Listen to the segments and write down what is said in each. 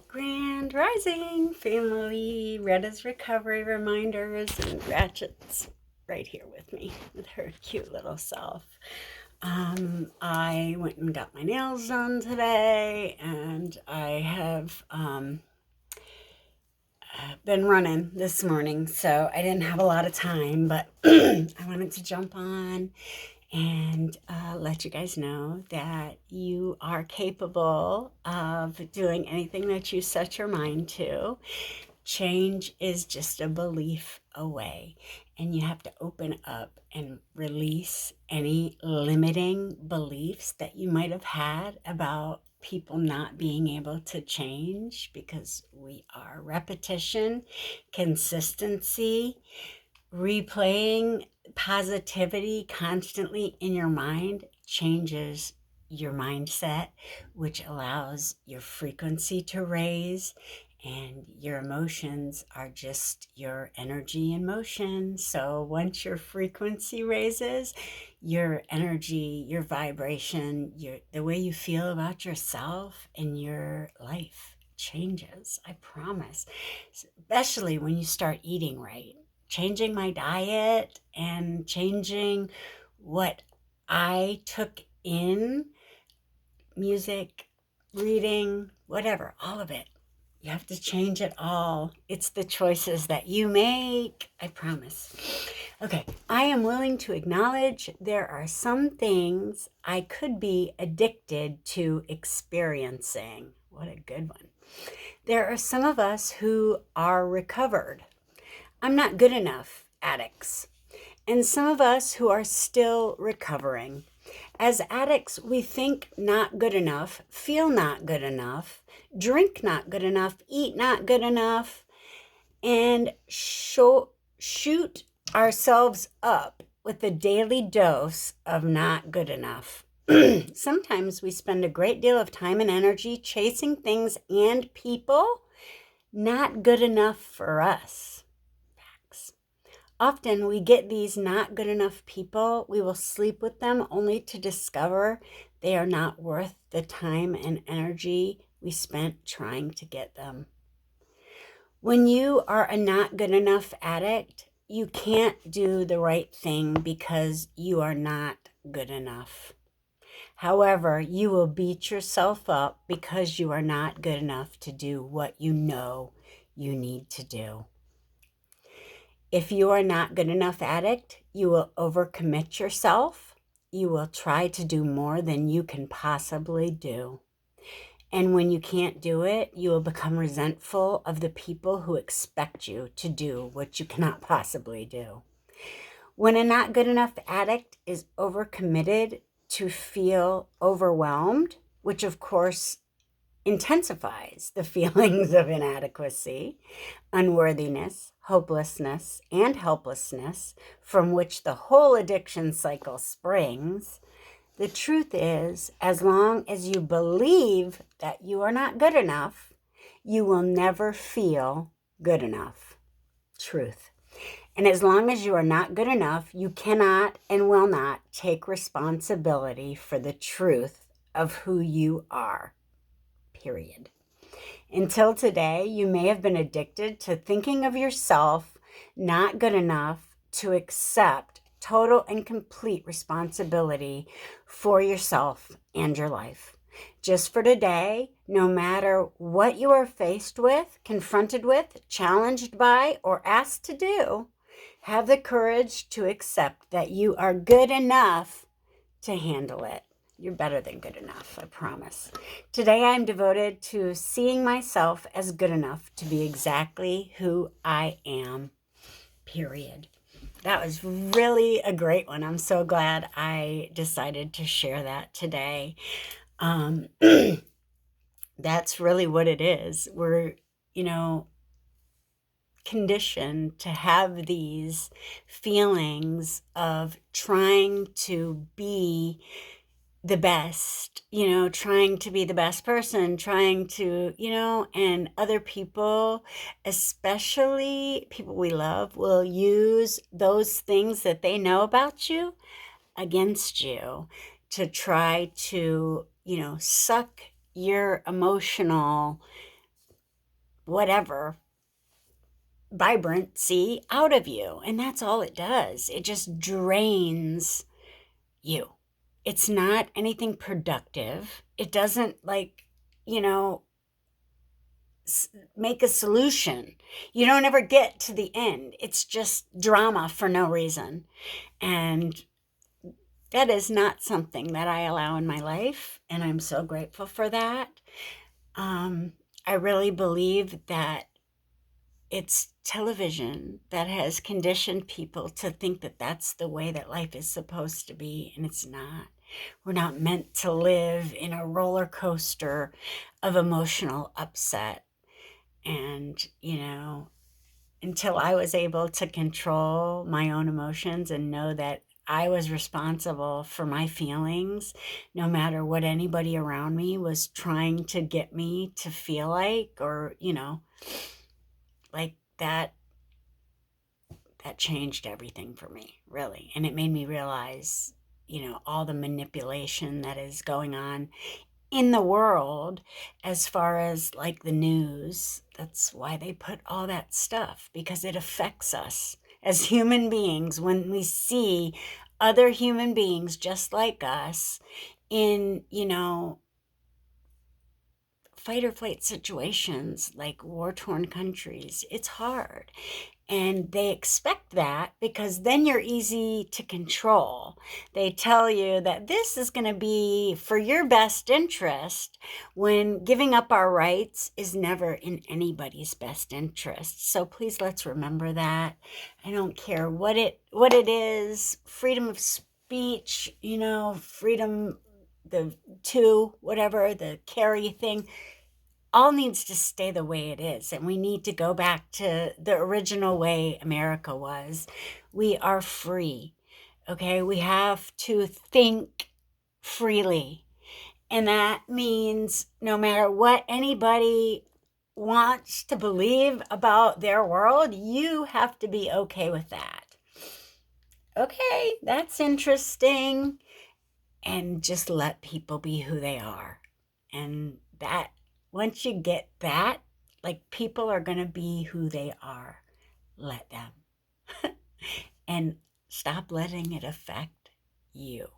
Grand Rising family, Retta's recovery reminders, and Ratchet's right here with me with her cute little self. I went and got my nails done today, and I have been running this morning, so I didn't have a lot of time, but I wanted to jump on and let you guys know that you are capable of doing anything that you set your mind to. Change is just a belief away, and you have to open up and release any limiting beliefs that you might have had about people not being able to change, because we are repetition, consistency, replaying positivity constantly in your mind changes your mindset, which allows your frequency to raise, and your emotions are just your energy in motion. So once your frequency raises, your energy, your vibration, the way you feel about yourself and your life changes. I promise. Especially when you start eating right. Changing my diet and changing what I took in, music, reading, whatever, all of it. You have to change it all. It's the choices that you make, I promise. Okay, I am willing to acknowledge there are some things I could be addicted to experiencing. What a good one. There are some of us who are recovered. I'm not good enough addicts. And some of us who are still recovering. As addicts, we think not good enough, feel not good enough, drink not good enough, eat not good enough, and shoot ourselves up with a daily dose of not good enough. Sometimes we spend a great deal of time and energy chasing things and people not good enough for us. Facts. Often we get these not good enough people, we will sleep with them only to discover they are not worth the time and energy we spent trying to get them. When you are a not good enough addict, you can't do the right thing because you are not good enough. However, you will beat yourself up because you are not good enough to do what you know you need to do. If you are not good enough addict, you will overcommit yourself. You will try to do more than you can possibly do. And when you can't do it, you will become resentful of the people who expect you to do what you cannot possibly do. When a not good enough addict is overcommitted to feel overwhelmed, which of course intensifies the feelings of inadequacy, unworthiness, hopelessness, and helplessness from which the whole addiction cycle springs, the truth is, as long as you believe that you are not good enough, you will never feel good enough. Truth. And as long as you are not good enough, you cannot and will not take responsibility for the truth of who you are. Period. Until today, you may have been addicted to thinking of yourself not good enough to accept total and complete responsibility for yourself and your life. Just for today, no matter what you are faced with, confronted with, challenged by, or asked to do, have the courage to accept that you are good enough to handle it. You're better than good enough, I promise. Today I'm devoted to seeing myself as good enough to be exactly who I am, period. That was really a great one. I'm so glad I decided to share that today. That's really what it is. We're, conditioned to have these feelings of trying to be the best, trying to be the best person, trying to, and other people, especially people we love, will use those things that they know about you against you to try to, suck your emotional whatever vibrancy out of you. And that's all it does. It just drains you. It's not anything productive. It doesn't, like, you know, make a solution. You don't ever get to the end. It's just drama for no reason. And that is not something that I allow in my life. And I'm so grateful for that. I really believe that it's television that has conditioned people to think that that's the way that life is supposed to be, and it's not. We're not meant to live in a roller coaster of emotional upset. And, until I was able to control my own emotions and know that I was responsible for my feelings, no matter what anybody around me was trying to get me to feel like, or, like that changed everything for me, really. And it made me realize, all the manipulation that is going on in the world as far as like the news. That's why they put all that stuff, because it affects us as human beings when we see other human beings just like us in, fight or flight situations, like war-torn countries. It's hard. And they expect that because then you're easy to control. They tell you that this is going to be for your best interest, when giving up our rights is never in anybody's best interest. So please, let's remember that. I don't care what it is, freedom of speech, freedom, the carry thing, all needs to stay the way it is. And we need to go back to the original way America was. We are free. Okay. We have to think freely. And that means no matter what anybody wants to believe about their world, you have to be okay with that. Okay, that's interesting. And just let people be who they are. And that, once you get that, like, people are going to be who they are. Let them. And stop letting it affect you.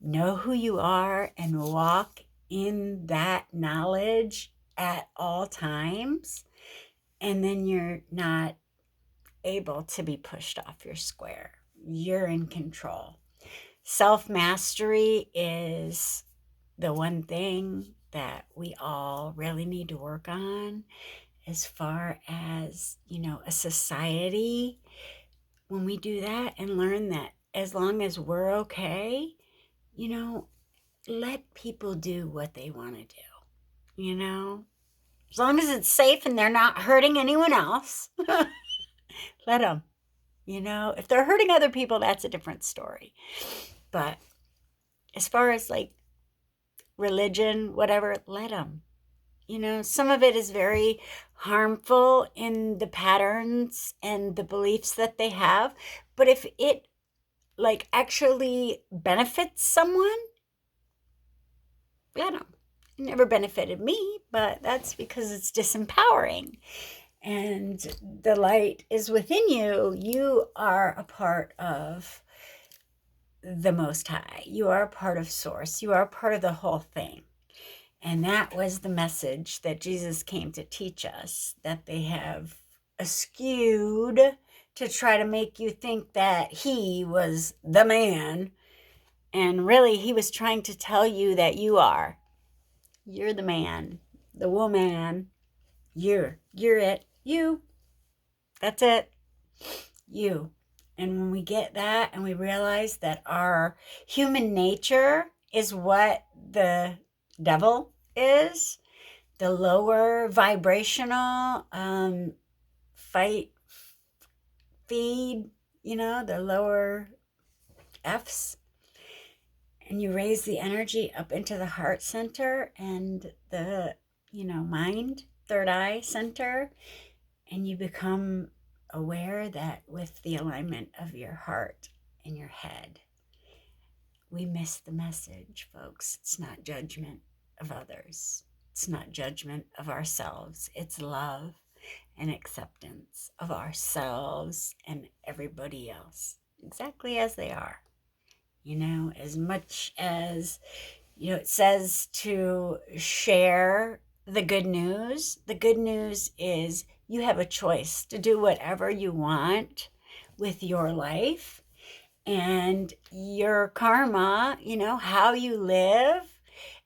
Know who you are and walk in that knowledge at all times. And then you're not able to be pushed off your square. You're in control. Self-mastery is the one thing that we all really need to work on as far as, a society. When we do that and learn that as long as we're okay, let people do what they want to do, as long as it's safe and they're not hurting anyone else. Let them. If they're hurting other people, that's a different story. But as far as like religion, whatever, let them. Some of it is very harmful in the patterns and the beliefs that they have. But if it like actually benefits someone, let them. It never benefited me, but that's because it's disempowering. And the light is within you. You are a part of the Most High. You are a part of Source. You are a part of the whole thing. And that was the message that Jesus came to teach us, that they have skewed to try to make you think that he was the man. And really, he was trying to tell you that you're the man, the woman. You're it. You. That's it. You. And when we get that and we realize that our human nature is what the devil is, the lower vibrational, fight, feed, the lower F's, and you raise the energy up into the heart center and the, mind, third eye center, and you become aware that with the alignment of your heart and your head, we miss the message, folks. It's not judgment of others. It's not judgment of ourselves. It's love and acceptance of ourselves and everybody else, exactly as they are. As much as, it says to share the good news. The good news is you have a choice to do whatever you want with your life, and your karma, how you live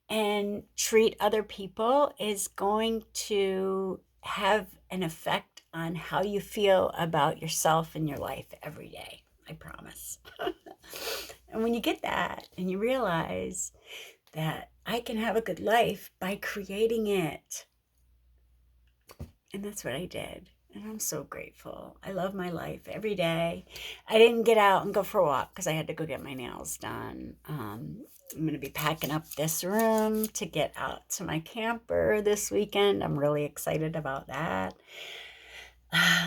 and treat other people is going to have an effect on how you feel about yourself and your life every day. I promise. And when you get that and you realize that I can have a good life by creating it, and that's what I did. And I'm so grateful. I love my life every day. I didn't get out and go for a walk because I had to go get my nails done. I'm going to be packing up this room to get out to my camper this weekend. I'm really excited about that.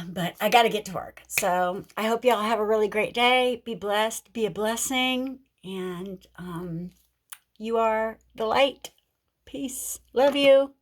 But I got to get to work. So I hope y'all have a really great day. Be blessed. Be a blessing. And you are the light. Peace. Love you.